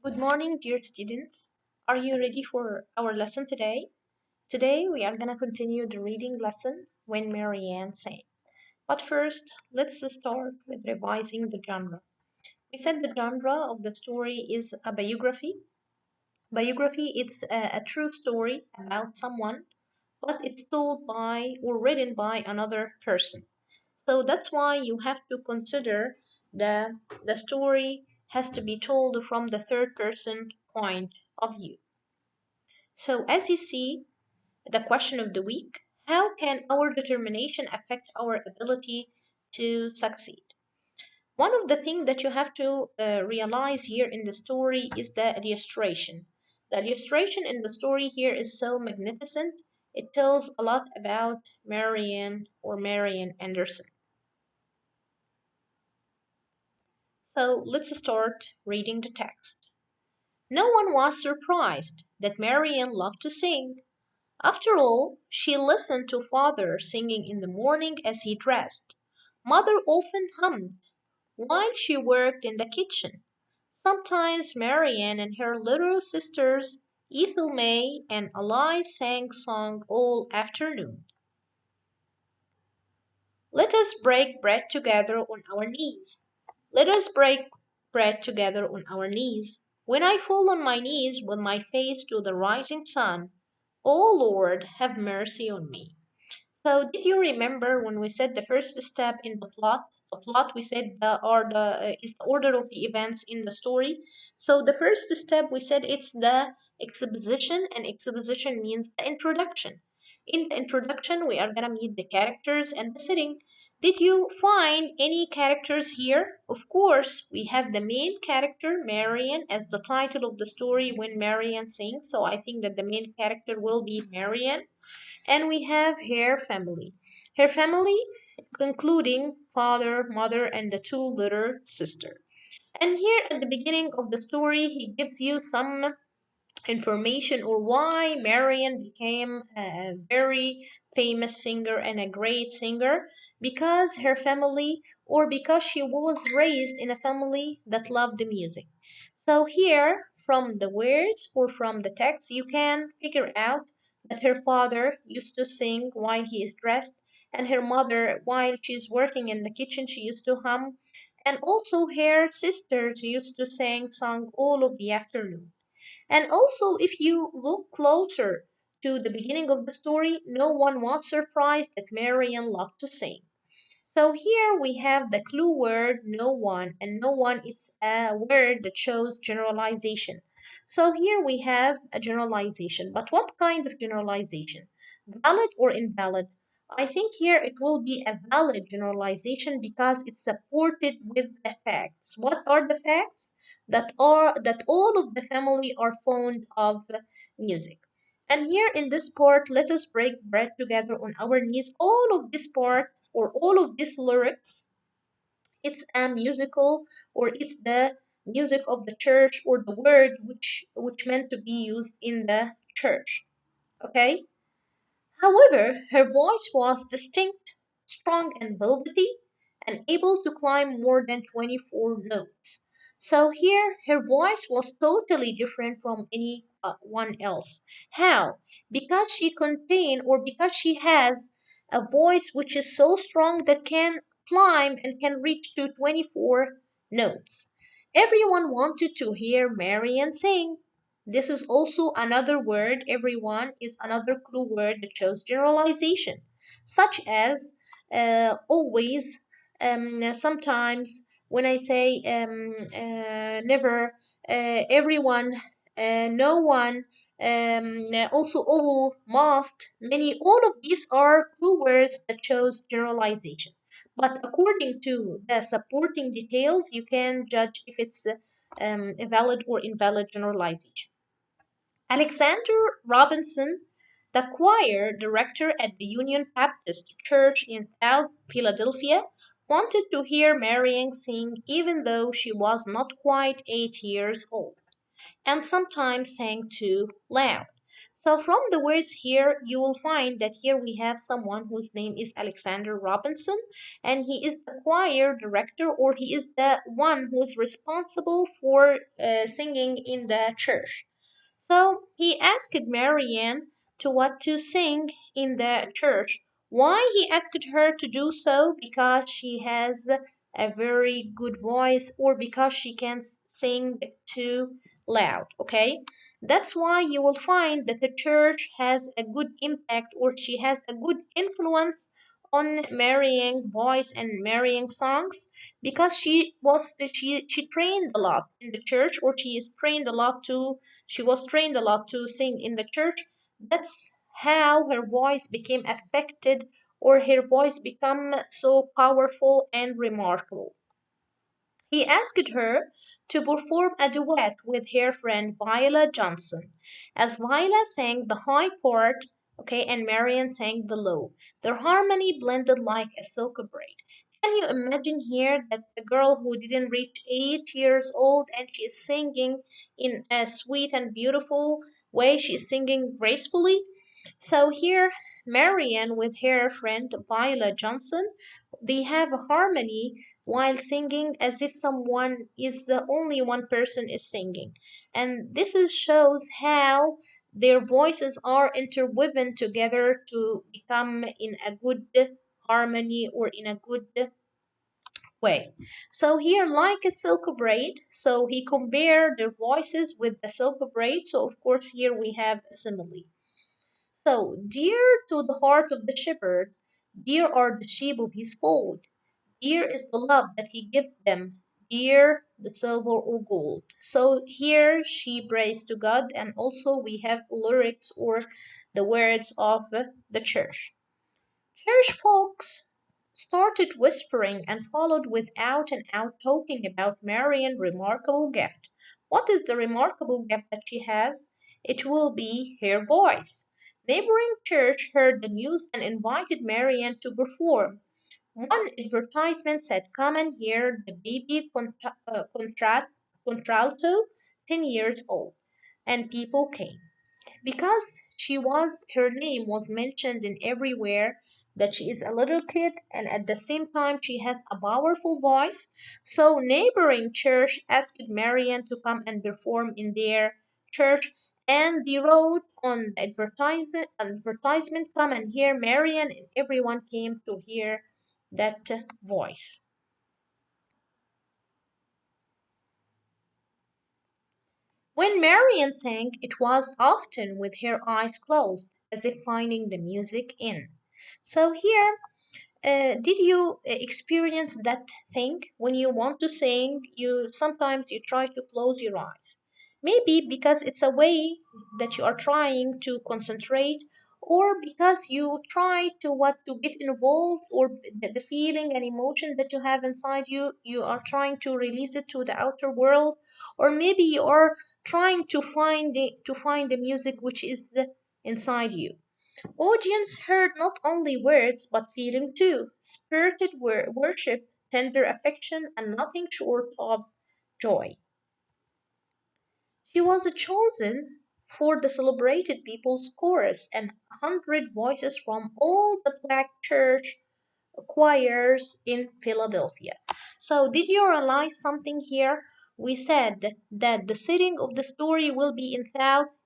Good morning, dear students. Are you ready for our lesson today? Today we are going to continue the reading lesson when Marianne sang. But first, let's start with revising the genre. We said the genre of the story is a biography. Biography it's a true story about someone, but it's told by or written by another person. So that's why you have to consider the story has to be told from the third person point of view. So as you see, the question of the week, how can our determination affect our ability to succeed? One of the things that you have to realize here in the story is the illustration. The illustration in the story here is so magnificent. It tells a lot about Marian Anderson. So let's start reading the text. No one was surprised that Marian loved to sing. After all, she listened to father singing in the morning as he dressed. Mother often hummed while she worked in the kitchen. Sometimes Marian and her little sisters, Ethel May and Alice, sang song all afternoon. Let us break bread together on our knees. Let us break bread together on our knees. When I fall on my knees with my face to the rising sun, O Lord, have mercy on me. So, did you remember when we said the first step in the plot? The plot we said is the order of the events in the story. So, the first step we said it's the exposition, and exposition means the introduction. In the introduction, we are gonna meet the characters and the setting. Did you find any characters here? Of course, we have the main character, Marian, as the title of the story when Marian sings. So I think that the main character will be Marian, and we have her family. Her family, including father, mother, and the two little sister. And here at the beginning of the story, he gives you some information or why Marian became a very famous singer and a great singer, because her family or because she was raised in a family that loved the music. So here from the words or from the text you can figure out that her father used to sing while he is dressed, and her mother while she's working in the kitchen she used to hum, and also her sisters used to sing song all of the afternoon. And also, if you look closer to the beginning of the story, no one was surprised that Marian loved to sing. So here we have the clue word no one, and no one is a word that shows generalization. So here we have a generalization, but what kind of generalization? Valid or invalid? I think here it will be a valid generalization because it's supported with the facts. What are the facts? That all of the family are fond of music. And here in this part, let us break bread together on our knees. All of this part or all of these lyrics, it's a musical or it's the music of the church or the word which meant to be used in the church. Okay? However, her voice was distinct, strong and velvety, and able to climb more than 24 notes. So here, her voice was totally different from anyone else. How? Because she contained, or because she has a voice which is so strong that can climb and can reach to 24 notes. Everyone wanted to hear Marian sing. This is also another word, everyone is another clue word that shows generalization, such as always, sometimes, when I say never, everyone, no one, also all, must, many, all of these are clue words that shows generalization. But according to the supporting details, you can judge if it's a valid or invalid generalization. Alexander Robinson, the choir director at the Union Baptist Church in South Philadelphia, wanted to hear Marian sing even though she was not quite 8 years old, and sometimes sang too loud. So from the words here, you will find that here we have someone whose name is Alexander Robinson, and he is the choir director, or he is the one who is responsible for singing in the church. So he asked Marianne to what to sing in the church. Why he asked her to do so? Because she has a very good voice, or because she can sing too loud. Okay, that's why you will find that the church has a good impact, or she has a good influence on marrying voice and marrying songs, because she trained a lot in the church, or she was trained a lot to sing in the church. That's how her voice became affected, or her voice become so powerful and remarkable. He asked her to perform a duet with her friend Viola Johnson, as Viola sang the high part, okay, and Marian sang the low. Their harmony blended like a silk braid. Can you imagine here that the girl who didn't reach 8 years old and she is singing in a sweet and beautiful way? She is singing gracefully. So here, Marian with her friend Viola Johnson, they have a harmony while singing, as if someone is the only one person is singing. And this is shows how their voices are interwoven together to become in a good harmony, or in a good way. So here, like a silk braid, so he compared their voices with the silk braid. So of course here we have a simile. So, dear to the heart of the shepherd, dear are the sheep of his fold. Dear is the love that he gives them, dear the silver or gold. So here she prays to God, and also we have lyrics, or the words of the church. Church folks started whispering and followed with out and out talking about Marian's remarkable gift. What is the remarkable gift that she has? It will be her voice. Neighboring church heard the news and invited Marian to perform. One advertisement said, "Come and hear the baby contralto, 10 years old." And people came. Because her name was mentioned in everywhere, that she is a little kid and at the same time she has a powerful voice. So neighboring church asked Marian to come and perform in their church, and they wrote on the advertisement, "Come and hear Marian," and everyone came to hear that voice. When Marian sang, it was often with her eyes closed, as if finding the music in. So here, did you experience that thing when you want to sing? You sometimes you try to close your eyes. Maybe because it's a way that you are trying to concentrate, or because you try to what to get involved, or the feeling and emotion that you have inside you, you are trying to release it to the outer world, or maybe you are trying to find the music which is inside you. Audience heard not only words but feeling too, spirited worship, tender affection, and nothing short of joy. She was chosen for the celebrated people's chorus, and 100 voices from all the black church choirs in Philadelphia. So, did you realize something here? We said that the setting of the story will be in South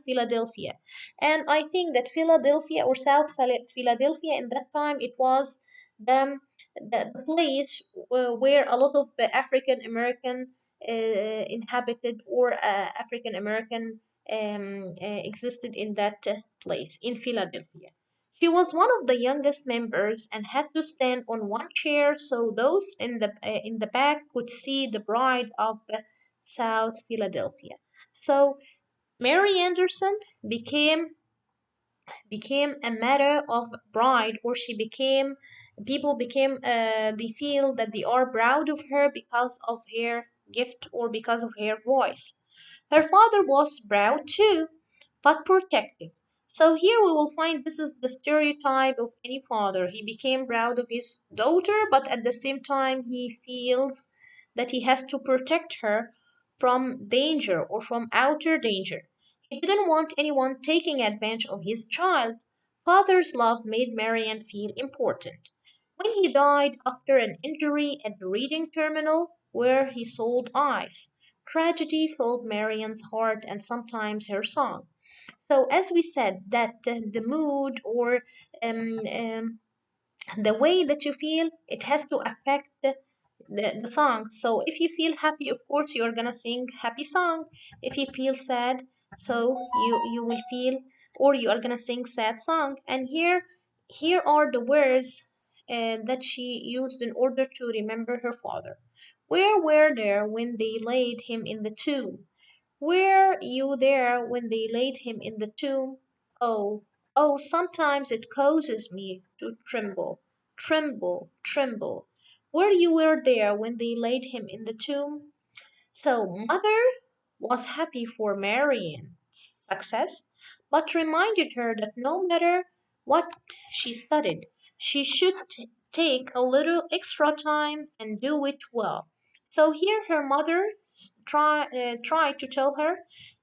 Philadelphia, and I think that Philadelphia, or Philadelphia in that time, it was the the place where a lot of the African American inhabited, or African American existed in that place in Philadelphia. She was one of the youngest members and had to stand on one chair so those in the back could see the bride of South Philadelphia. So Mary Anderson became a matter of pride, or she became people became they feel that they are proud of her because of her gift, or because of her voice. Her father was proud too, but protective. So here we will find this is the stereotype of any father. He became proud of his daughter, but at the same time he feels that he has to protect her from danger, or from outer danger. He didn't want anyone taking advantage of his child. Father's love made Marian feel important. When he died after an injury at the reading terminal where he sold ice, tragedy filled Marian's heart and sometimes her song. So, as we said, that the mood or um, um, the way that you feel, it has to affect the song. So if you feel happy, of course you're gonna sing happy song. If you feel sad, so you will feel, or you are gonna sing sad song. And here are the words that she used in order to remember her father. Where were there when they laid him in the tomb? Were you there when they laid him in the tomb? Oh, oh, sometimes it causes me to tremble, tremble, tremble. Were there when they laid him in the tomb? So mother was happy for Marian's success, but reminded her that no matter what she studied, she should take a little extra time and do it well. So here her mother tried to tell her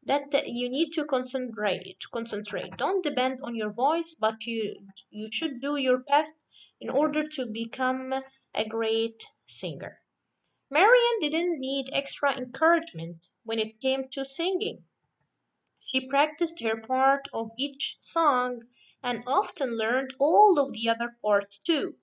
that you need to concentrate. Concentrate. Don't depend on your voice, but you should do your best in order to become a great singer. Marian didn't need extra encouragement when it came to singing. She practiced her part of each song and often learned all of the other parts too.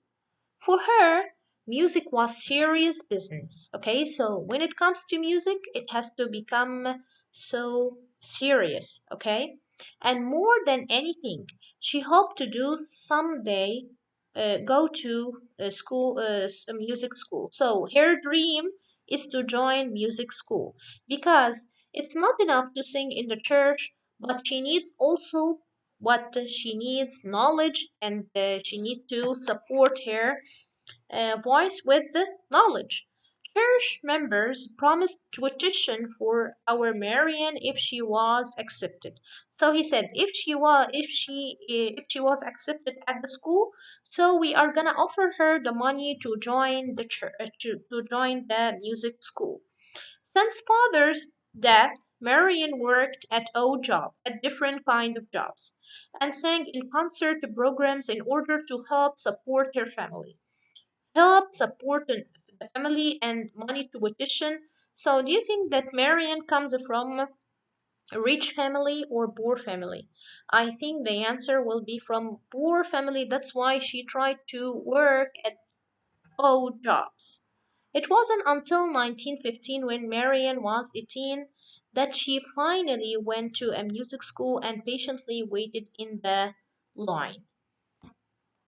For her, music was serious business. Okay, so when it comes to music, it has to become so serious. Okay, and more than anything, she hoped to do someday go to a music school. So her dream is to join music school because it's not enough to sing in the church, but she needs also what she needs knowledge, and she needs to support her voice with the knowledge. Church members promised tuition for our Marian if she was accepted. So he said, if she was accepted at the school, so we are gonna offer her the money to join the church to join the music school. Since father's death, Marian worked at different kinds of jobs, and sang in concert programs in order to help support her family the family and money tuition. So, do you think that Marian comes from a rich family or poor family? I think the answer will be from poor family. That's why she tried to work at odd jobs. It wasn't until 1915, when Marian was 18, that she finally went to a music school and patiently waited in the line.